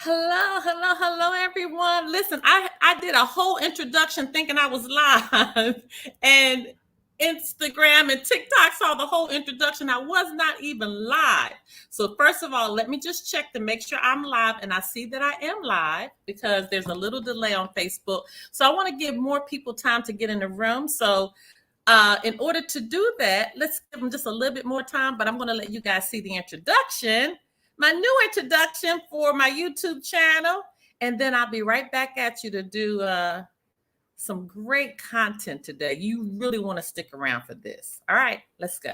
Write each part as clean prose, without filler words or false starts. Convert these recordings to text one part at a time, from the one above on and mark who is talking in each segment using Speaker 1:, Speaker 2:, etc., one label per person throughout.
Speaker 1: Hello, everyone. Listen, I did a whole introduction thinking I was live, and Instagram and TikTok saw the whole introduction. I was not even live. So, first of all, let me just check to make sure I'm live, and I see that I am live because there's a little delay on Facebook. So, I want to give more people time to get in the room. So, in order to do that, let's give them just a little bit more time, but I'm going to let you guys see the introduction, my new introduction for my YouTube channel. And then I'll be right back at you to do some great content today. You really want to stick around for this. All right, let's go.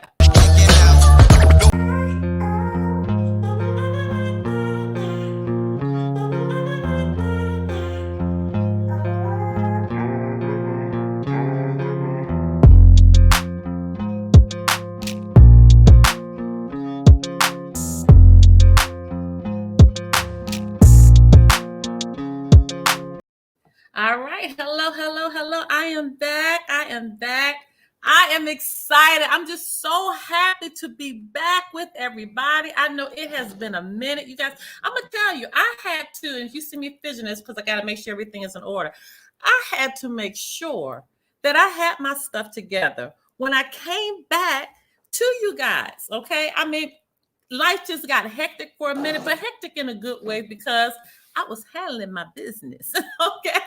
Speaker 1: All right. Hello. I am back. I am excited. I'm just so happy to be back with everybody. I know it has been a minute, you guys. I'm going to tell you, I had to, and if you see me fidgeting, it's because I got to make sure everything is in order. I had to make sure that I had my stuff together when I came back to you guys. Okay. I mean, life just got hectic for a minute, but hectic in a good way because I was handling my business. Okay.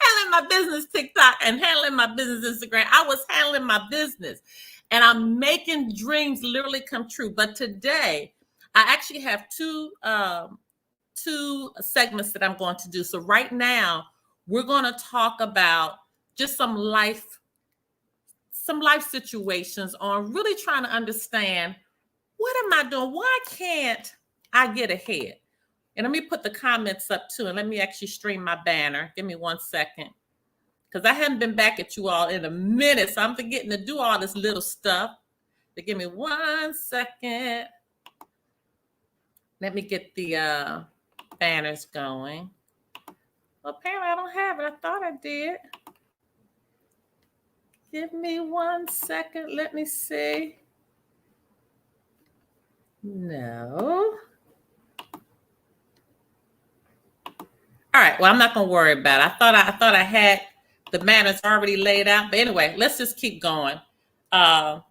Speaker 1: Handling my business TikTok and handling my business Instagram. I was handling my business and I'm making dreams literally come true. But today I actually have two segments that I'm going to do. So right now we're going to talk about just some life situations on really trying to understand, what am I doing? Why can't I get ahead? And let me put the comments up too. And let me actually stream my banner. Give me 1 second. Because I haven't been back at you all in a minute. So I'm forgetting to do all this little stuff. But give me 1 second. Let me get the banners going. Well, apparently I don't have it. I thought I did. Give me 1 second. Let me see. No. All right. Well, I'm not gonna worry about it. I thought I had the banners already laid out. But anyway, let's just keep going. I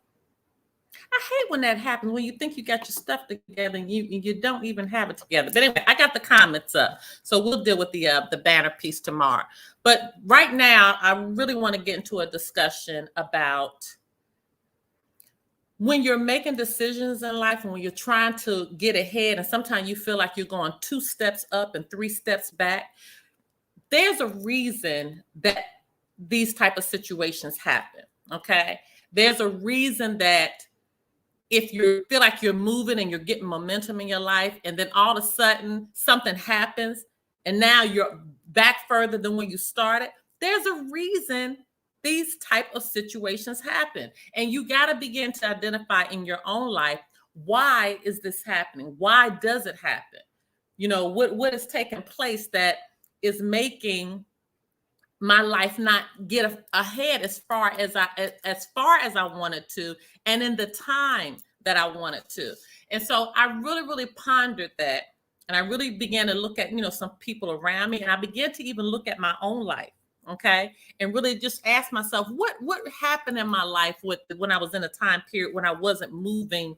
Speaker 1: hate when that happens, when you think you got your stuff together and you don't even have it together. But anyway, I got the comments up, so we'll deal with the banner piece tomorrow. But right now, I really want to get into a discussion about when you're making decisions in life and when you're trying to get ahead, and sometimes you feel like you're going 2 steps up and 3 steps back. There's a reason that these type of situations happen. Okay, there's a reason that if you feel like you're moving and you're getting momentum in your life, and then all of a sudden something happens and now you're back further than when you started, there's a reason these type of situations happen. And you got to begin to identify in your own life, why is this happening? Why does it happen? You know, what is taking place that is making my life not get ahead as far as I wanted to, and in the time that I wanted to. And so I really pondered that, and I really began to look at, some people around me, and I began to even look at my own life. Okay, and really just ask myself, what happened in my life when I was in a time period when I wasn't moving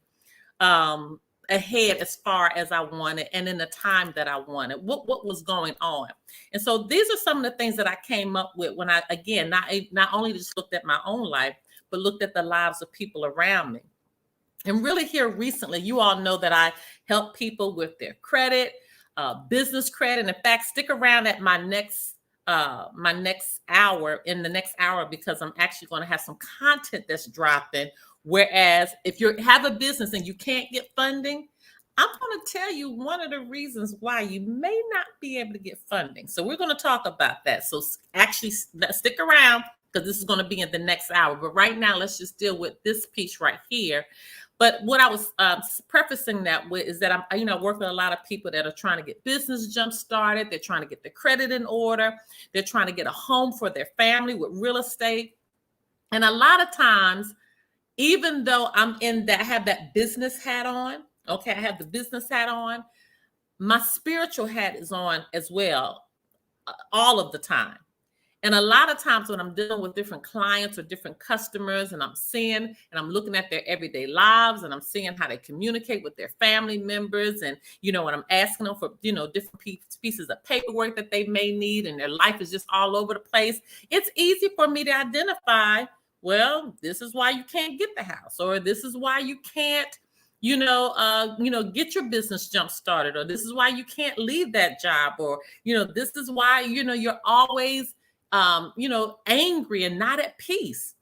Speaker 1: ahead as far as I wanted, and in the time that I wanted, what was going on. And so these are some of the things that I came up with when I, again, not only just looked at my own life, but looked at the lives of people around me. And really here recently, you all know that I help people with their credit, business credit. And in fact, stick around at my next hour, because I'm actually going to have some content that's dropping. Whereas if you have a business and you can't get funding, I'm going to tell you one of the reasons why you may not be able to get funding. So we're going to talk about that. So actually stick around, because this is going to be in the next hour. But right now, let's just deal with this piece right here. But what I was prefacing that with is that I work with a lot of people that are trying to get business jump started. They're trying to get their credit in order. They're trying to get a home for their family with real estate. And a lot of times, even though I have that business hat on, okay, I have the business hat on, my spiritual hat is on as well, all of the time. And a lot of times when I'm dealing with different clients or different customers, and I'm seeing and I'm looking at their everyday lives, and I'm seeing how they communicate with their family members, and when I'm asking them for different pieces of paperwork that they may need, and their life is just all over the place, it's easy for me to identify, well, this is why you can't get the house, or this is why you can't get your business jump started, or this is why you can't leave that job, or this is why you're always angry and not at peace.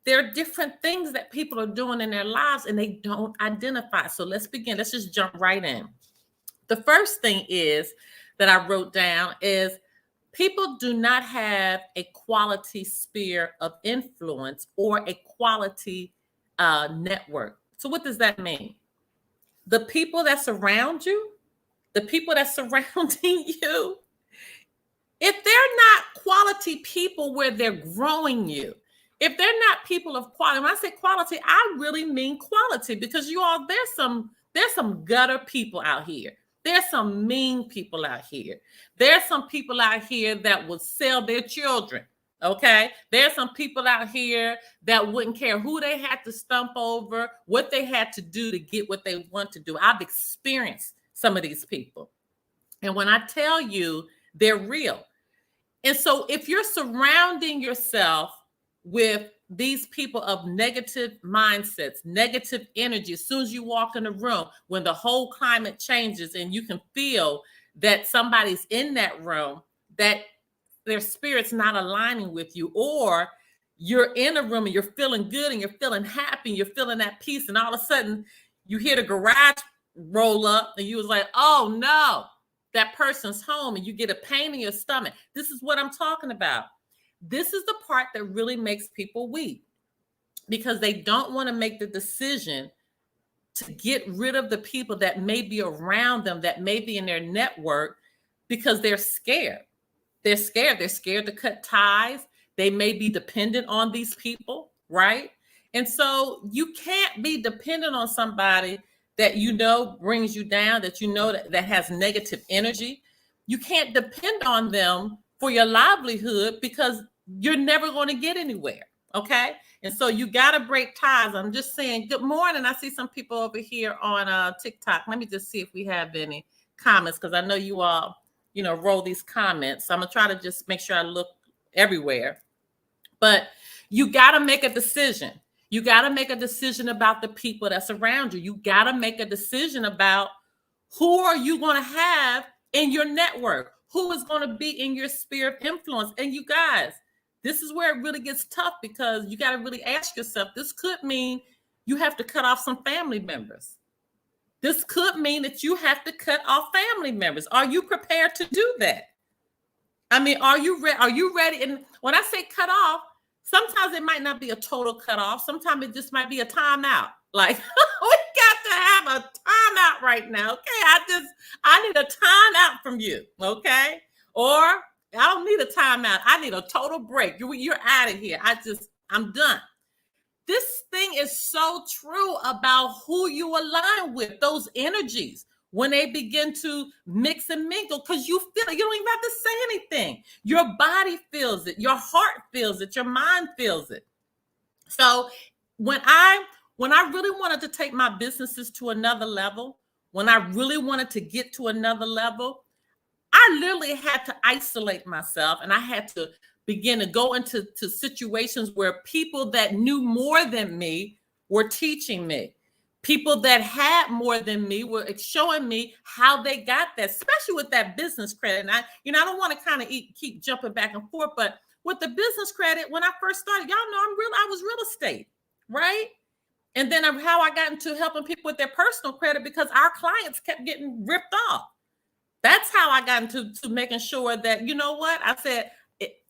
Speaker 1: There are different things that people are doing in their lives and they don't identify. So let's begin. Let's just jump right in. The first thing is that I wrote down is people do not have a quality sphere of influence or a quality network. So what does that mean? The people that surround you, the people that's surrounding you, if they're not quality people where they're growing you, if they're not people of quality, when I say quality, I really mean quality, because there's some gutter people out here. There's some mean people out here. There's some people out here that will sell their children. Okay. There's some people out here that wouldn't care who they had to stump over, what they had to do to get what they want to do. I've experienced some of these people. And when I tell you, they're real. And so if you're surrounding yourself with these people of negative mindsets, negative energy, as soon as you walk in the room, when the whole climate changes and you can feel that somebody's in that room, that their spirit's not aligning with you, or you're in a room and you're feeling good and you're feeling happy and you're feeling at peace, and all of a sudden you hear the garage roll up and you was like, oh no, that person's home, and you get a pain in your stomach. This is what I'm talking about. This is the part that really makes people weak, because they don't want to make the decision to get rid of the people that may be around them, that may be in their network, because they're scared. They're scared. They're scared to cut ties. They may be dependent on these people, right? And so you can't be dependent on somebody that brings you down, that has negative energy. You can't depend on them for your livelihood, because you're never going to get anywhere, okay? And so you got to break ties. I'm just saying, good morning. I see some people over here on TikTok. Let me just see if we have any comments, because I know you all, roll these comments. So I'm going to try to just make sure I look everywhere. But you got to make a decision. You got to make a decision about the people that's around you. You got to make a decision about who are you going to have in your network, who is going to be in your sphere of influence. And you guys, this is where it really gets tough, because you got to really ask yourself, this could mean you have to cut off some family members. This could mean that you have to cut off family members. Are you prepared to do that? I mean, are you ready? And when I say cut off, sometimes it might not be a total cut off. Sometimes it just might be a timeout. Like, we got to have a timeout right now. Okay. I need a timeout from you. Okay. Or I don't need a timeout. I need a total break. You're out of here. I'm done. This thing is so true about who you align with, those energies, when they begin to mix and mingle, because you feel it. You don't even have to say anything. Your body feels it. Your heart feels it. Your mind feels it. So when I really wanted to take my businesses to another level, when I really wanted to get to another level, I literally had to isolate myself, and I had to begin to go into situations where people that knew more than me were teaching me. People that had more than me were showing me how they got that, especially with that business credit. And I don't want to kind of keep jumping back and forth, but with the business credit, when I first started, y'all know I was real estate, right? And then how I got into helping people with their personal credit, because our clients kept getting ripped off. That's how I got into making sure that, you know what? I said,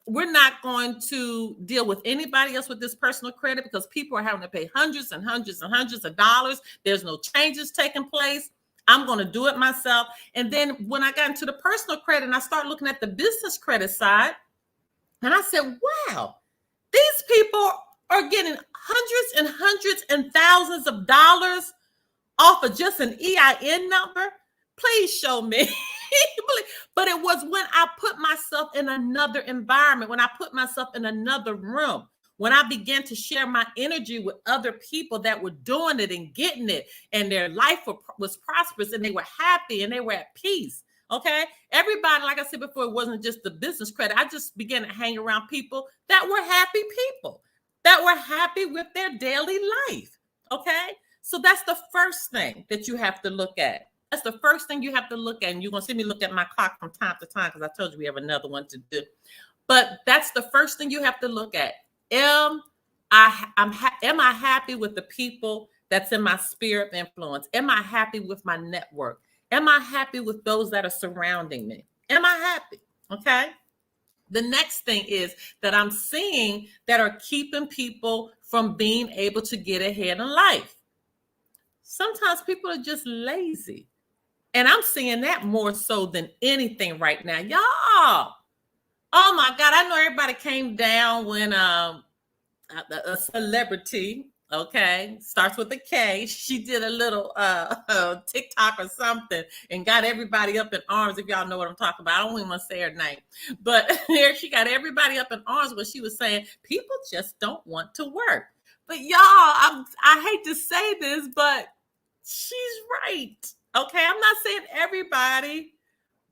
Speaker 1: we're not going to deal with anybody else with this personal credit, because people are having to pay hundreds and hundreds and hundreds of dollars. There's no changes taking place. I'm going to do it myself. And then when I got into the personal credit and I started looking at the business credit side, and I said, wow, these people are getting hundreds and thousands of dollars off of just an EIN number. Please show me. But it was when I put myself in another environment, when I put myself in another room, when I began to share my energy with other people that were doing it and getting it, and their life was prosperous and they were happy and they were at peace. Okay. Everybody, like I said before, it wasn't just the business credit. I just began to hang around people that were happy people, that were happy with their daily life. Okay. So that's the first thing that you have to look at. That's the first thing you have to look at. And you're going to see me look at my clock from time to time because I told you we have another one to do. But that's the first thing you have to look at. Am I happy with the people that's in my sphere of influence? Am I happy with my network? Am I happy with those that are surrounding me? Am I happy? Okay. The next thing is that I'm seeing that are keeping people from being able to get ahead in life. Sometimes people are just lazy. And I'm seeing that more so than anything right now. Y'all, oh my God, I know everybody came down when a celebrity, okay, starts with a K. She did a little TikTok or something and got everybody up in arms, if y'all know what I'm talking about. I don't even want to say her name. But here she got everybody up in arms when she was saying, people just don't want to work. But y'all, I hate to say this, but she's right. Okay, I'm not saying everybody,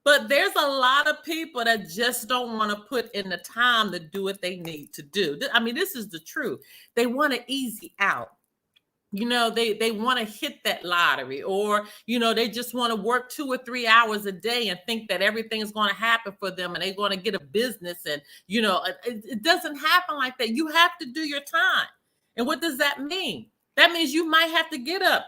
Speaker 1: but there's a lot of people that just don't want to put in the time to do what they need to do. I mean, this is the truth. They want to easy out. You know, they want to hit that lottery, or, you know, they just want to work 2 or 3 hours a day and think that everything is going to happen for them and they're going to get a business. And, you know, it doesn't happen like that. You have to do your time. And what does that mean? That means you might have to get up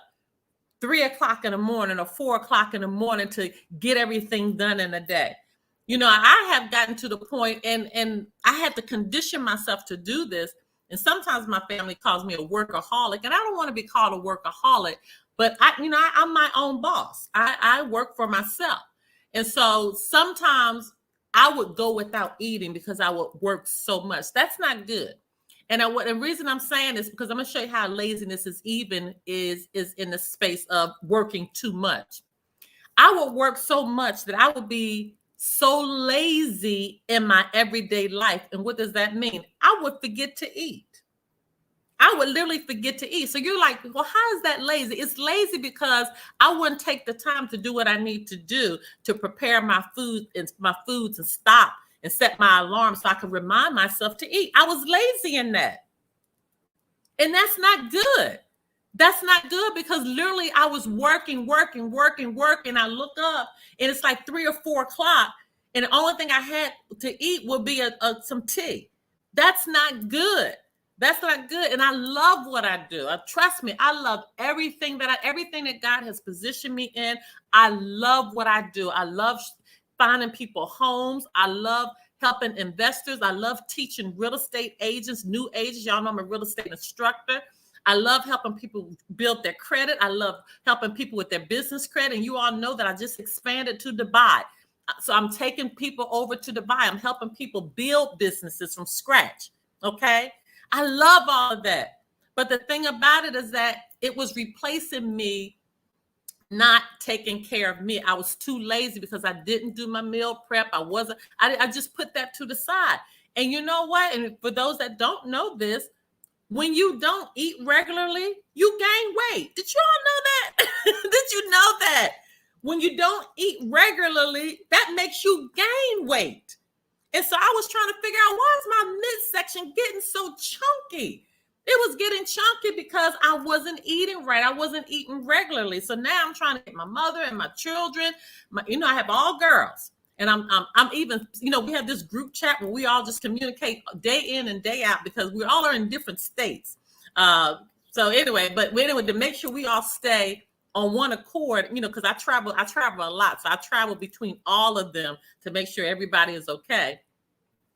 Speaker 1: 3 o'clock in the morning or 4 o'clock in the morning to get everything done in a day. You know, I have gotten to the point, and I had to condition myself to do this. And sometimes my family calls me a workaholic, and I don't want to be called a workaholic, but I'm my own boss. I work for myself. And so sometimes I would go without eating because I would work so much. That's not good. And the reason I'm saying this because I'm going to show you how laziness is in the space of working too much. I would work so much that I would be so lazy in my everyday life. And what does that mean? I would forget to eat. I would literally forget to eat. So you're like, well, how is that lazy? It's lazy because I wouldn't take the time to do what I need to do to prepare my foods and stop and set my alarm so I can remind myself to eat. I was lazy in that. And that's not good. That's not good because literally I was working. I look up and it's like 3 or 4 o'clock. And the only thing I had to eat would be some tea. That's not good. That's not good. And I love what I do. Trust me, I love everything that God has positioned me in. I love what I do. I love finding people homes. I love helping investors. I love teaching real estate agents, new agents. Y'all know I'm a real estate instructor. I love helping people build their credit. I love helping people with their business credit. And you all know that I just expanded to Dubai. So I'm taking people over to Dubai. I'm helping people build businesses from scratch. Okay. I love all of that. But the thing about it is that it was replacing me not taking care of me. I was too lazy because I didn't do my meal prep. I just put that to the side. And you know what? And for those that don't know this, when you don't eat regularly, you gain weight. Did you all know that? Did you know that? When you don't eat regularly, that makes you gain weight. And so I was trying to figure out, why is my midsection getting so chunky? It was getting chunky because I wasn't eating right. I wasn't eating regularly. So now I'm trying to get my mother and my children. I have all girls. And I'm even, we have this group chat where we all just communicate day in and day out because we all are in different states. So anyway, to make sure we all stay on one accord, because I travel a lot. So I travel between all of them to make sure everybody is okay.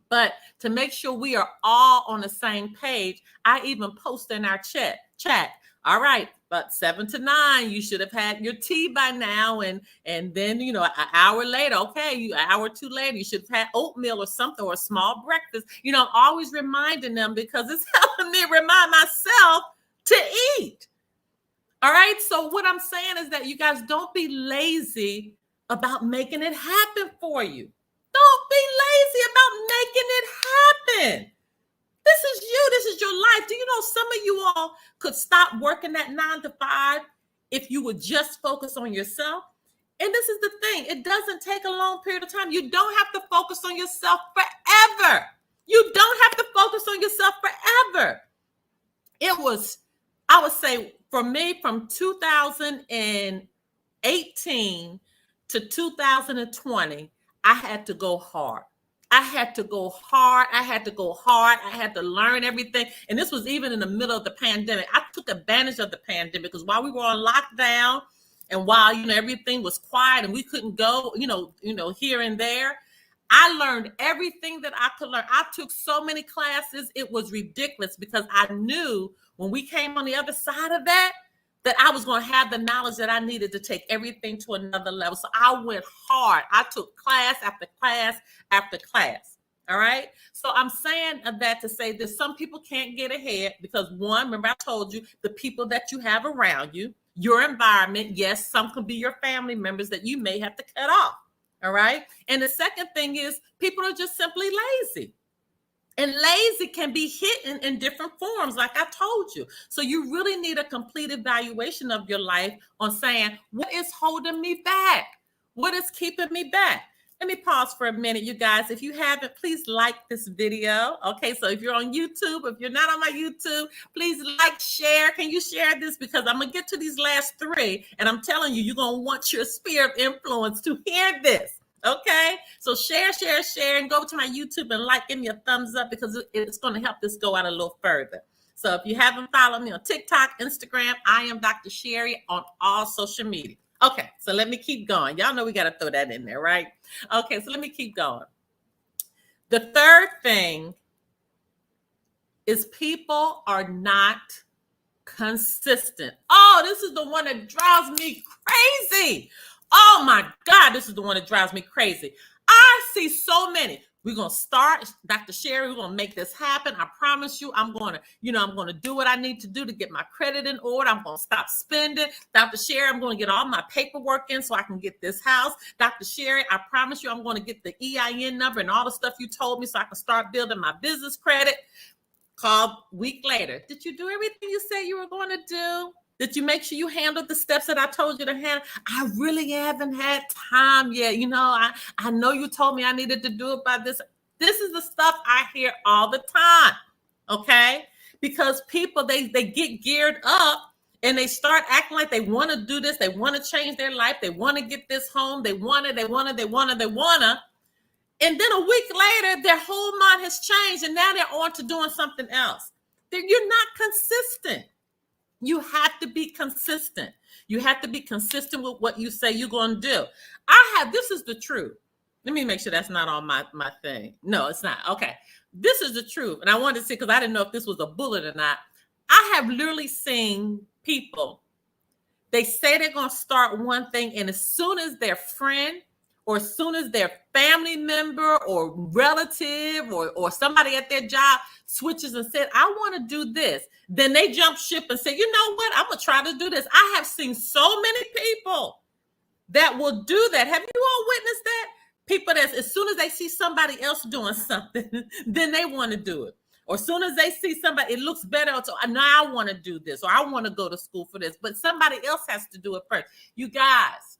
Speaker 1: But to make sure we are all on the same page, I even post in our chat. All right, but 7 to 9, you should have had your tea by now. And then, an hour later, okay, an hour or two later, you should have had oatmeal or something, or a small breakfast. I'm always reminding them because it's helping me remind myself to eat. All right. So what I'm saying is that you guys don't be lazy about making it happen for you. Don't be lazy about making it happen. This is you. This is your life. Do you know some of you all could stop working that 9 to 5 if you would just focus on yourself? And this is the thing. It doesn't take a long period of time. You don't have to focus on yourself forever. You don't have to focus on yourself forever. It was, I would say, for me, from 2018 to 2020, I had to go hard. I had to go hard. I had to go hard. I had to learn everything. And this was even in the middle of the pandemic. I took advantage of the pandemic because while we were on lockdown and while, everything was quiet and we couldn't go, here and there, I learned everything that I could learn. I took so many classes. It was ridiculous because I knew when we came on the other side of that I was going to have the knowledge that I needed to take everything to another level. So I went hard. I took class after class after class. All right. So I'm saying that to say that some people can't get ahead because, one, remember I told you the people that you have around you, your environment. Yes, some could be your family members that you may have to cut off. All right. And the second thing is people are just simply lazy. And lazy can be hidden in different forms, like I told you. So you really need a complete evaluation of your life on saying, what is holding me back? What is keeping me back? Let me pause for a minute, you guys. If you haven't, please like this video. Okay, so if you're on YouTube, if you're not on my YouTube, please like, share. Can you share this? Because I'm going to get to these last 3, and I'm telling you, you're going to want your sphere of influence to hear this. Okay, so share, and go to my YouTube and give me a thumbs up because it's going to help this go out a little further. So if you haven't followed me on TikTok, Instagram, I am Dr. Sherry on all social media. Okay, so let me keep going. Y'all know we got to throw that in there, right? Okay, so let me keep going. The third thing is people are not consistent. Oh, this is the one that drives me crazy. Oh my God, this is the one that drives me crazy. I see so many. We're going to start, Dr. Sherry, we're going to make this happen. I promise you, I'm going to do what I need to do to get my credit in order. I'm going to stop spending. Dr. Sherry, I'm going to get all my paperwork in so I can get this house. Dr. Sherry, I promise you, I'm going to get the EIN number and all the stuff you told me so I can start building my business credit. Call a week later. Did you do everything you said you were going to do? Did you make sure you handled the steps that I told you to handle? I really haven't had time yet. I know you told me I needed to do it by this. This is the stuff I hear all the time, okay? Because people, they get geared up and they start acting like they want to do this. They want to change their life. They want to get this home. They want to. And then a week later, their whole mind has changed and now they're on to doing something else. You're not consistent. You have to be consistent. You have to be consistent with what you say you're going to do. This is the truth. Let me make sure that's not on my thing. No, it's not. Okay. This is the truth. And I wanted to see, because I didn't know if this was a bullet or not. I have literally seen people, they say they're going to start one thing, and as soon as their friend or as soon as their family member or relative or somebody at their job switches and said, I want to do this, then they jump ship and say, you know what? I'm going to try to do this. I have seen so many people that will do that. Have you all witnessed that? People that as soon as they see somebody else doing something, then they want to do it. Or as soon as they see somebody, it looks better. So now I want to do this, or I want to go to school for this, but somebody else has to do it first. You guys,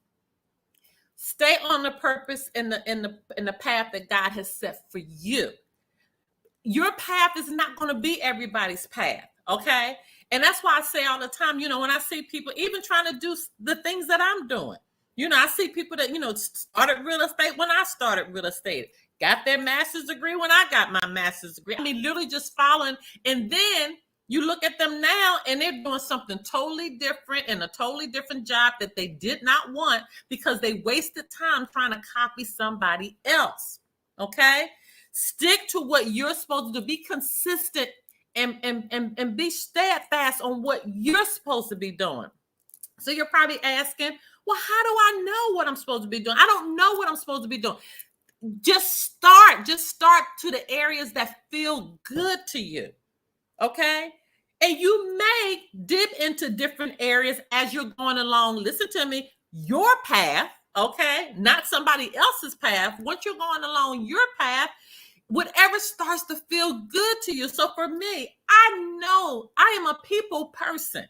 Speaker 1: stay on the purpose in the path that God has set for you. Your path is not going to be everybody's path, okay? And that's why I say all the time, when I see people even trying to do the things that I'm doing, I see people that, started real estate when I started real estate, got their master's degree when I got my master's degree. I mean, literally just following. And then you look at them now and they're doing something totally different in a totally different job that they did not want because they wasted time trying to copy somebody else, okay? Stick to what you're supposed to do. Be consistent and be steadfast on what you're supposed to be doing. So you're probably asking, well, how do I know what I'm supposed to be doing? I don't know what I'm supposed to be doing. Just start to the areas that feel good to you. Okay. And you may dip into different areas as you're going along. Listen to me, your path, okay? Not somebody else's path. Once you're going along your path, whatever starts to feel good to you. So for me, I know I am a people person.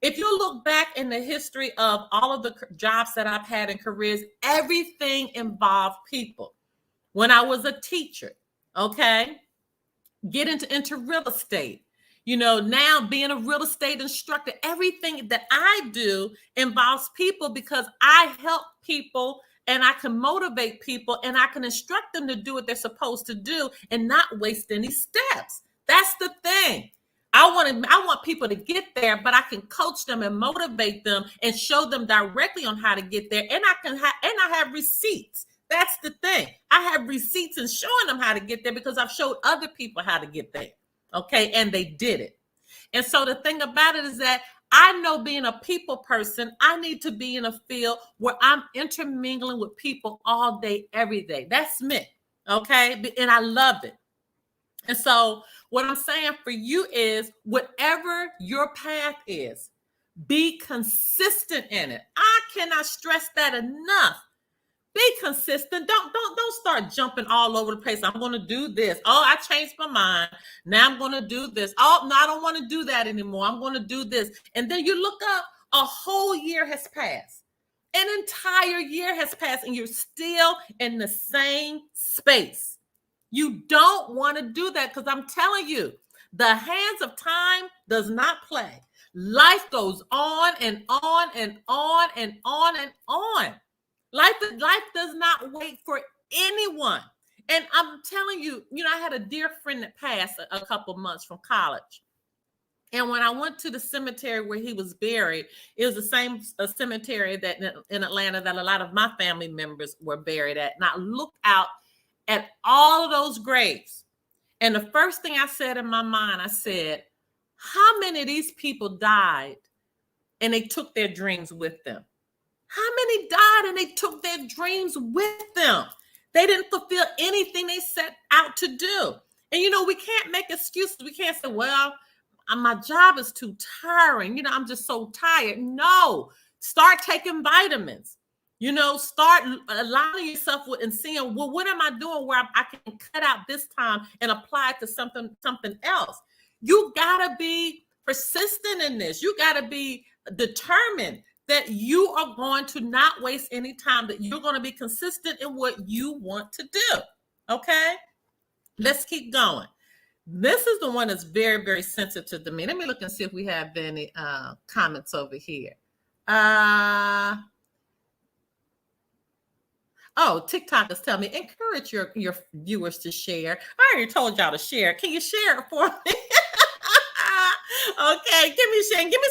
Speaker 1: If you look back in the history of all of the jobs that I've had in careers, everything involved people. When I was a teacher, okay, get into real estate. Now being a real estate instructor, everything that I do involves people because I help people and I can motivate people and I can instruct them to do what they're supposed to do and not waste any steps. That's the thing. I want people to get there, but I can coach them and motivate them and show them directly on how to get there. And I have receipts. That's the thing. I have receipts and showing them how to get there because I've showed other people how to get there. Okay. And they did it. And so the thing about it is that I know being a people person, I need to be in a field where I'm intermingling with people all day, every day. That's me. Okay. And I love it. And so what I'm saying for you is whatever your path is, be consistent in it. I cannot stress that enough. Be consistent. Don't start jumping all over the place. I'm going to do this. Oh, I changed my mind. Now I'm going to do this. Oh, no, I don't want to do that anymore. I'm going to do this. And then you look up, a whole year has passed. An entire year has passed and you're still in the same space. You don't want to do that because I'm telling you, the hands of time does not play. Life goes on and on and on and on and on. Life does not wait for anyone. And I'm telling you, I had a dear friend that passed a couple months from college. And when I went to the cemetery where he was buried, it was the same cemetery that in Atlanta that a lot of my family members were buried at. And I looked out at all of those graves. And the first thing I said in my mind, I said, how many of these people died and they took their dreams with them? How many died and they took their dreams with them? They didn't fulfill anything they set out to do. And we can't make excuses. We can't say, well, my job is too tiring. I'm just so tired. No, start taking vitamins. Start aligning yourself with and seeing, well, what am I doing where I can cut out this time and apply it to something else? You got to be persistent in this. You got to be determined that you are going to not waste any time, that you're going to be consistent in what you want to do. Okay? Let's keep going. This is the one that's very, very sensitive to me. Let me look and see if we have any comments over here. TikTok is telling me, encourage your viewers to share. I already told y'all to share. Can you share it for me? Okay, give me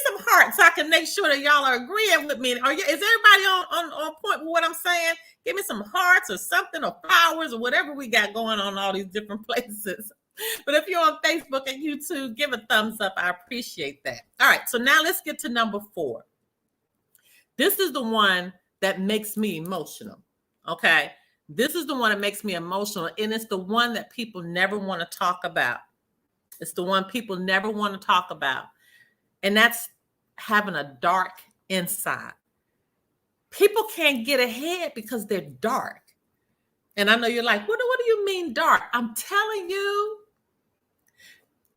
Speaker 1: some hearts so I can make sure that y'all are agreeing with me. Is everybody on point with what I'm saying? Give me some hearts or something, or flowers or whatever we got going on all these different places. But if you're on Facebook and YouTube, give a thumbs up. I appreciate that. All right, so now let's get to number 4. This is the one that makes me emotional. Okay, this is the one that makes me emotional, and it's the one that people never want to talk about. It's the one people never want to talk about. And that's having a dark inside. People can't get ahead because they're dark. And I know you're like, what do you mean dark? I'm telling you,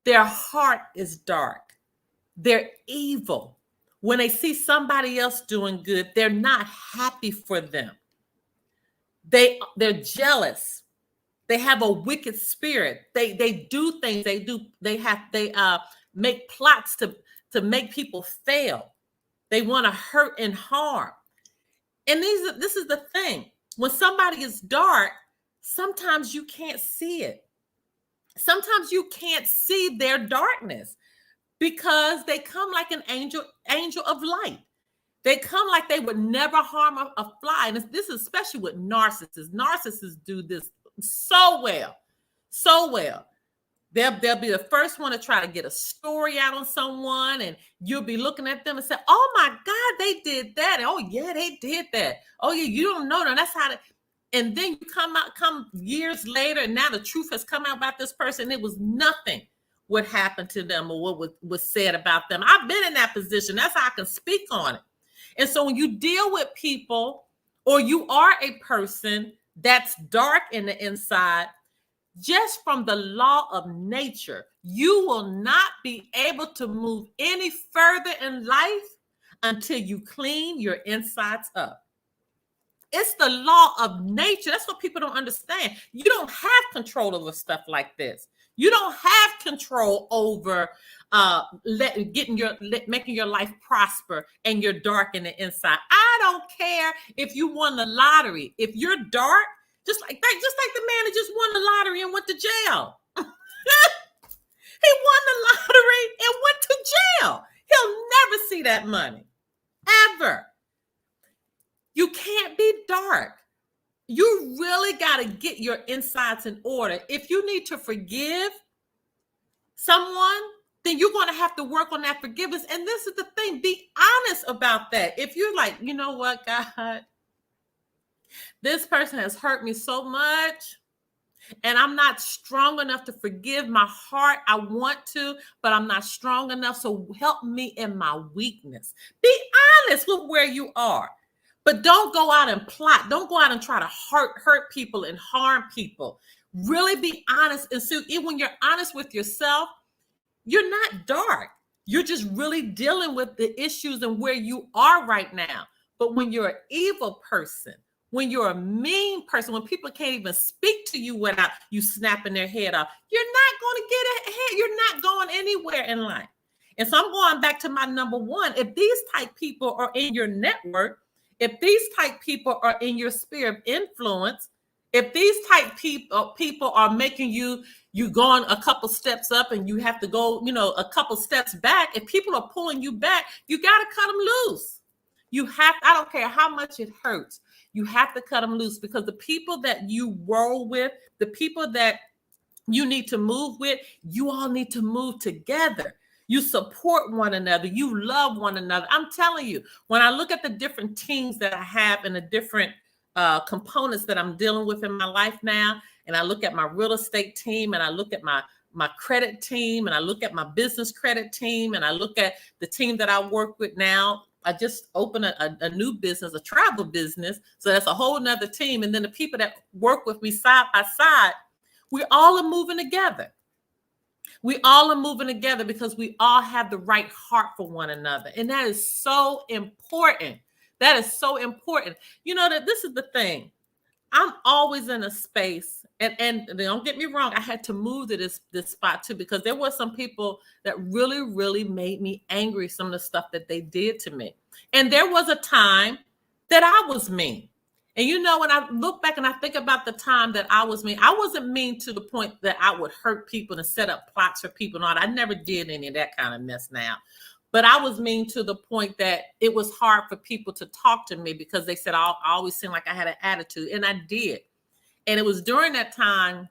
Speaker 1: their heart is dark. They're evil. When they see somebody else doing good, they're not happy for them. They're jealous. They have a wicked spirit. They do things. They make plots to make people fail. They want to hurt and harm. And this is the thing. When somebody is dark, sometimes you can't see it. Sometimes you can't see their darkness because they come like an angel of light. They come like they would never harm a fly. And this is especially with narcissists. Narcissists do this so well. They'll be the first one to try to get a story out on someone, and you'll be looking at them and say, oh my God, they did that. And, oh yeah, they did that. Oh yeah, you don't know. That's how and then you come years later, and now the truth has come out about this person. It was nothing. what happened to them or what was said about them. I've been in that position. That's how I can speak on it. And so when you deal with people, or you are a person that's dark in the inside, just from the law of nature, you will not be able to move any further in life until you clean your insides up. It's the law of nature. That's what people don't understand. You don't have control over stuff like this. You don't have control over making your life prosper and you're dark in the inside. I don't care if you won the lottery. If you're dark, just like the man who just won the lottery and went to jail. He won the lottery and went to jail. He'll never see that money, ever. You can't be dark. You really got to get your insides in order. If you need to forgive someone, then you're going to have to work on that forgiveness. And this is the thing, be honest about that. If you're like, you know what, God, this person has hurt me so much, and I'm not strong enough to forgive. My heart, I want to, but I'm not strong enough. So help me in my weakness. Be honest with where you are. But don't go out and plot. Don't go out and try to hurt people and harm people. Really be honest. And so when you're honest with yourself, you're not dark. You're just really dealing with the issues and where you are right now. But when you're an evil person, when you're a mean person, when people can't even speak to you without you snapping their head off, you're not going to get ahead. You're not going anywhere in life. And so I'm going back to my number one. If these type people are in your network, if these type people are in your sphere of influence, if these type people are making you going a couple steps up and you have to go, a couple steps back, if people are pulling you back, you got to cut them loose. I don't care how much it hurts. You have to cut them loose, because the people that you roll with, the people that you need to move with, you all need to move together. You support one another. You love one another. I'm telling you, when I look at the different teams that I have and the different components that I'm dealing with in my life now, and I look at my real estate team, and I look at my credit team, and I look at my business credit team, and I look at the team that I work with now. I just opened a new business, a travel business. So that's a whole nother team. And then the people that work with me side by side, we all are moving together. We all are moving together because we all have the right heart for one another. And that is so important. That is so important. That this is the thing. I'm always in a space, and don't get me wrong, I had to move to this spot too, because there were some people that really, really made me angry, some of the stuff that they did to me. And there was a time that I was mean. And when I look back and I think about the time that I was mean, I wasn't mean to the point that I would hurt people and set up plots for people and all that. I never did any of that kind of mess now. But I was mean to the point that it was hard for people to talk to me, because they said I always seemed like I had an attitude, and I did. And it was during that time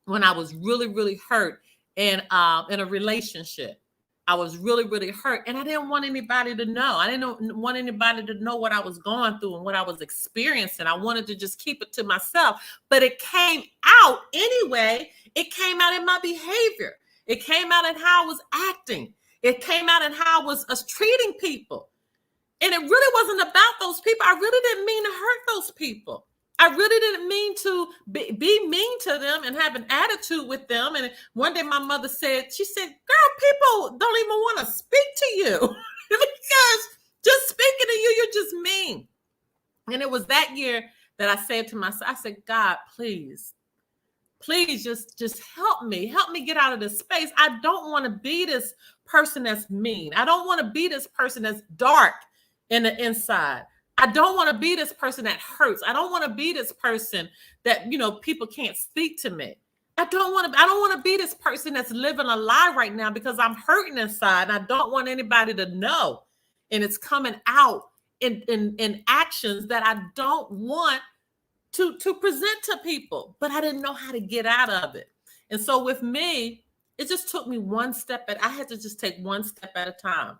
Speaker 1: when I was really, really hurt and in a relationship. I was really, really hurt, and I didn't want anybody to know. I didn't want anybody to know what I was going through and what I was experiencing. I wanted to just keep it to myself, but it came out anyway. It came out in my behavior. It came out in how I was acting. It came out in how I was treating people. And it really wasn't about those people. I really didn't mean to hurt those people. I really didn't mean to be mean to them and have an attitude with them. And one day my mother said, girl, people don't even want to speak to you because just speaking to you, you're just mean. And it was that year that I said to myself, I said, God, please just help me get out of this space. I don't want to be this person that's mean. I don't want to be this person that's dark in the inside. I don't want to be this person that hurts. I don't want to be this person that, people can't speak to me. I don't want to be this person that's living a lie right now because I'm hurting inside. And I don't want anybody to know. And it's coming out in actions that I don't want to present to people, but I didn't know how to get out of it. And so with me, it just took me one step I had to just take one step at a time.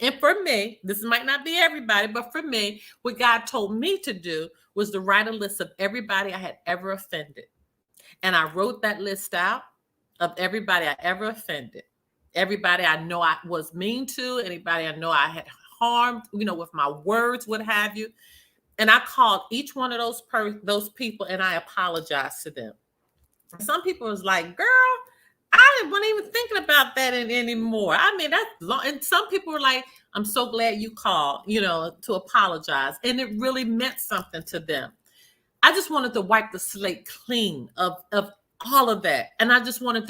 Speaker 1: And for me, this might not be everybody, but for me, what God told me to do was to write a list of everybody I had ever offended. And I wrote that list out. of everybody I ever offended, everybody I know I was mean to, anybody I know I had harmed, with my words, what have you. And I called each one of those people and I apologized to them. Some people was like, girl, I wasn't even thinking about that anymore. I mean, that's long. And some people were like, I'm so glad you called, to apologize. And it really meant something to them. I just wanted to wipe the slate clean of all of that. And I just wanted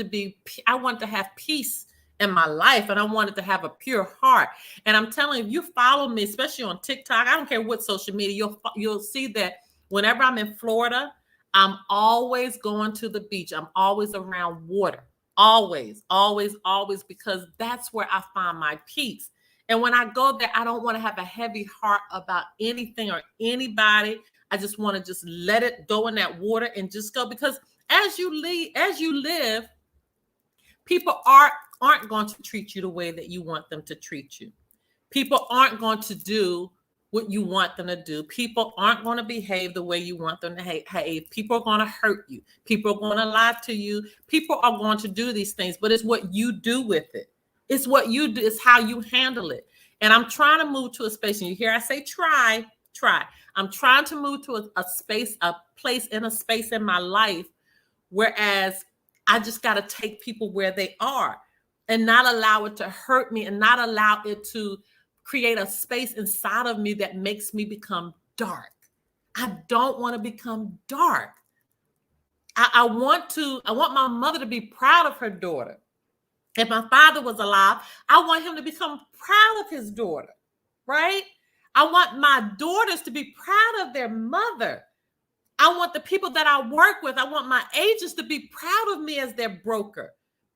Speaker 1: I wanted to have peace in my life, and I wanted to have a pure heart. And I'm telling you, if you follow me, especially on TikTok, I don't care what social media, you'll see that whenever I'm in Florida, I'm always going to the beach. I'm always around water. Always, always, always, because that's where I find my peace. And when I go there, I don't want to have a heavy heart about anything or anybody. I just want to just let it go in that water and just go, because as you live, people aren't going to treat you the way that you want them to treat you. People aren't going to do what you want them to do. People aren't going to behave the way you want them to behave. People are going to hurt you. People are going to lie to you. People are going to do these things, but it's what you do with it. It's what you do. It's how you handle it. And I'm trying to move to a space, and you hear I say try. I'm trying to move to a place in my life, whereas I just got to take people where they are and not allow it to hurt me, and not allow it to create a space inside of me that makes me become dark. I don't want to become dark. I want my mother to be proud of her daughter. If my father was alive, I want him to become proud of his daughter, right? I want my daughters to be proud of their mother. I want the people that I work with, I want my agents to be proud of me as their broker.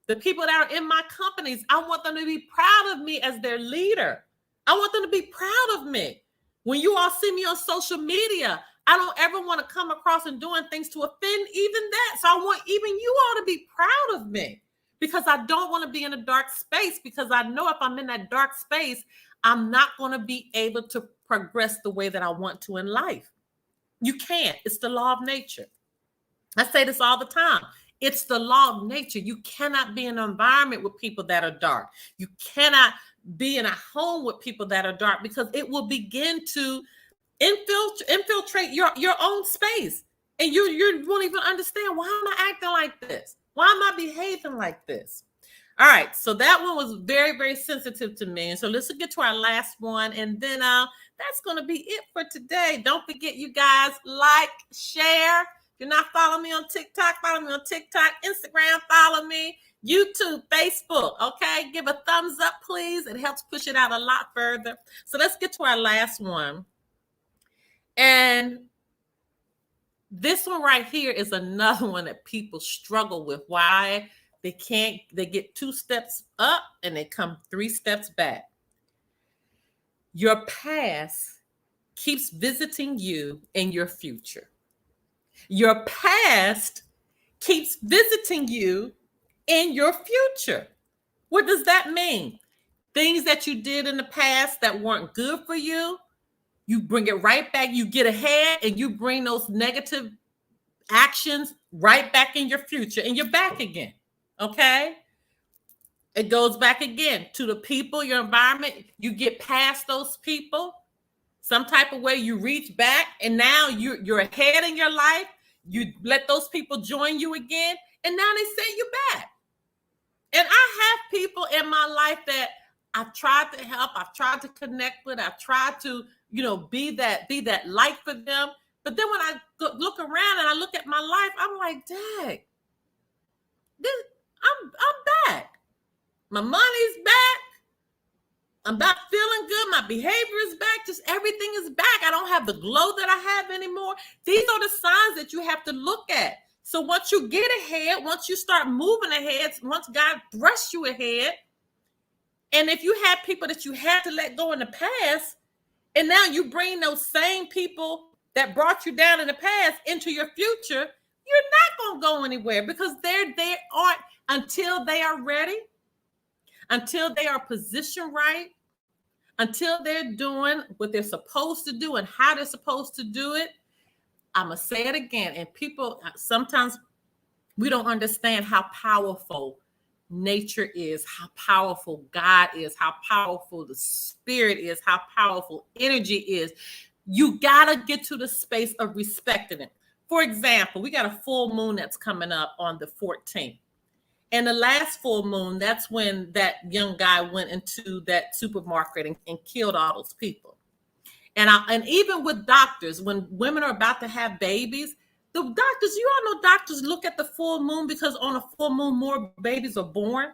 Speaker 1: The people that are in my companies, I want them to be proud of me as their leader. I want them to be proud of me. When you all see me on social media, I don't ever want to come across and doing things to offend even that. So I want even you all to be proud of me, because I don't want to be in a dark space, because I know if I'm in that dark space, I'm not going to be able to progress the way that I want to in life. You can't. It's the law of nature. I say this all the time. It's the law of nature. You cannot be in an environment with people that are dark. You cannot be in a home with people that are dark, because it will begin to infiltrate your own space. And you won't even understand, why am I acting like this? Why am I behaving like this? All right. So that one was very, very sensitive to me. And so let's get to our last one. And then that's going to be it for today. Don't forget, you guys, like, share. If you're not following me on TikTok, follow me on TikTok, Instagram, follow me, YouTube, Facebook. Okay. Give a thumbs up, please. It helps push it out a lot further. So let's get to our last one. And this one right here is another one that people struggle with. Why? They get 2 steps up and they come 3 steps back. Your past keeps visiting you in your future. Your past keeps visiting you in your future. What does that mean? Things that you did in the past that weren't good for you, you bring it right back. You get ahead and you bring those negative actions right back in your future, and you're back again. Okay? It goes back again to the people, your environment. You get past those people, some type of way, you reach back, and now you're ahead in your life. You let those people join you again, and now they send you back. And I have people in my life that I've tried to help, I've tried to connect with, I've tried to, be that light for them. But then when I look around and I look at my life, I'm like, dang, I'm back. My money's back. I'm not feeling good. My behavior is back. Just everything is back. I don't have the glow that I have anymore. These are the signs that you have to look at. So once you get ahead, once you start moving ahead, once God thrusts you ahead, and if you had people that you had to let go in the past, and now you bring those same people that brought you down in the past into your future, you're not going to go anywhere, because they aren't, until they are ready, until they are positioned right, until they're doing what they're supposed to do and how they're supposed to do it. I'm going to say it again. And people, sometimes We don't understand how powerful nature is, how powerful God is, how powerful the spirit is, how powerful energy is. You got to get to the space of respecting it. For example, we got a full moon that's coming up on the 14th. And the last full moon, that's when that young guy went into that supermarket and killed all those people. And even with doctors, when women are about to have babies, the doctors, you all know doctors look at the full moon because on a full moon, more babies are born.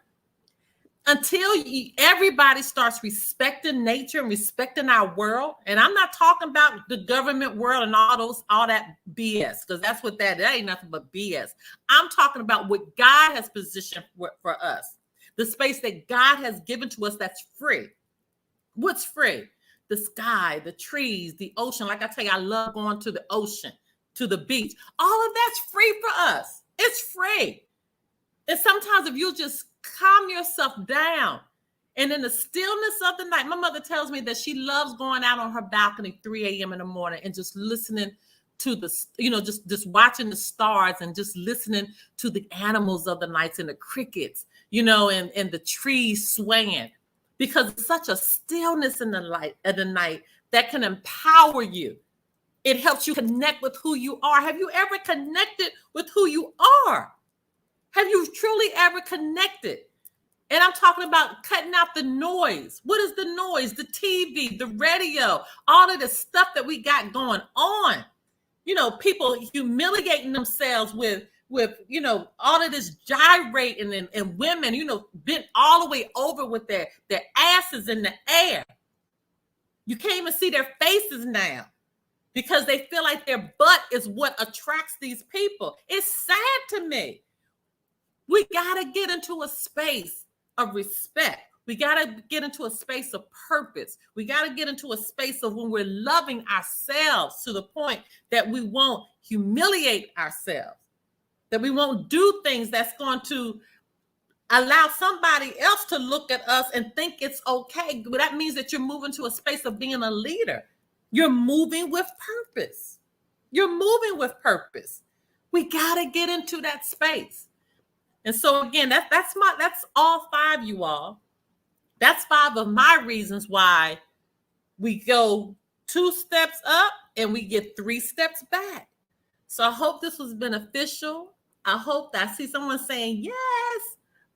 Speaker 1: Until everybody starts respecting nature and respecting our world, and I'm not talking about the government world and all that BS, because that's what that ain't nothing but BS. I'm talking about what God has positioned for us, the space that God has given to us that's free. What's free? The sky, the trees, the ocean. Like I tell you, I love going to the ocean, to the beach. All of that's free for us. It's free. And sometimes if you just calm yourself down and in the stillness of the night, my mother tells me that she loves going out on her balcony 3 a.m. in the morning and just listening to the, just watching the stars and just listening to the animals of the nights and the crickets, and the trees swaying, because it's such a stillness in the light of the night that can empower you. It helps you connect with who you are. Have you ever connected with who you are? Have you truly ever connected? And I'm talking about cutting out the noise. What is the noise? The TV, the radio, all of the stuff that we got going on. People humiliating themselves with all of this gyrating and women, bent all the way over with their asses in the air. You can't even see their faces now because they feel like their butt is what attracts these people. It's sad to me. We got to get into a space of respect. We got to get into a space of purpose. We got to get into a space of when we're loving ourselves to the point that we won't humiliate ourselves, that we won't do things that's going to allow somebody else to look at us and think it's okay. But that means that you're moving to a space of being a leader. You're moving with purpose. You're moving with purpose. We got to get into that space. And so again, that's all 5, you all. That's 5 of my reasons why we go 2 steps up and we get 3 steps back. So I hope this was beneficial. I hope that I see someone saying yes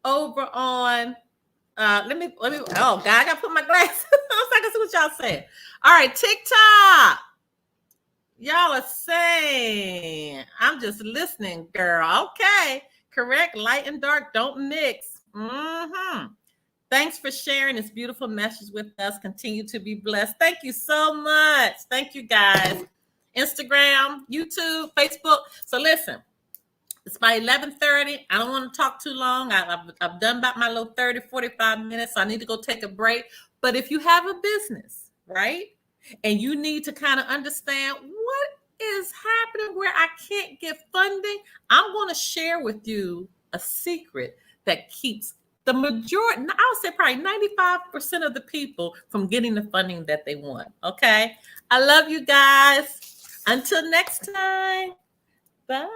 Speaker 1: over on let me oh God, I gotta put my glasses on so I can see what y'all saying. All right, TikTok. Y'all are saying, I'm just listening, girl. Okay. Correct. Light and dark don't mix. Thanks for sharing this beautiful message with us. Continue to be blessed. Thank you so much. Thank you, guys. Instagram, YouTube, Facebook. So listen, it's by 11:30. I don't want to talk too long. I've done about my little 30, 45 minutes. So I need to go take a break. But if you have a business, right, and you need to kind of understand what is happening where I can't get funding, I'm going to share with you a secret that keeps the majority, I would say probably 95% of the people from getting the funding that they want. Okay. I love you guys. Until next time. Bye.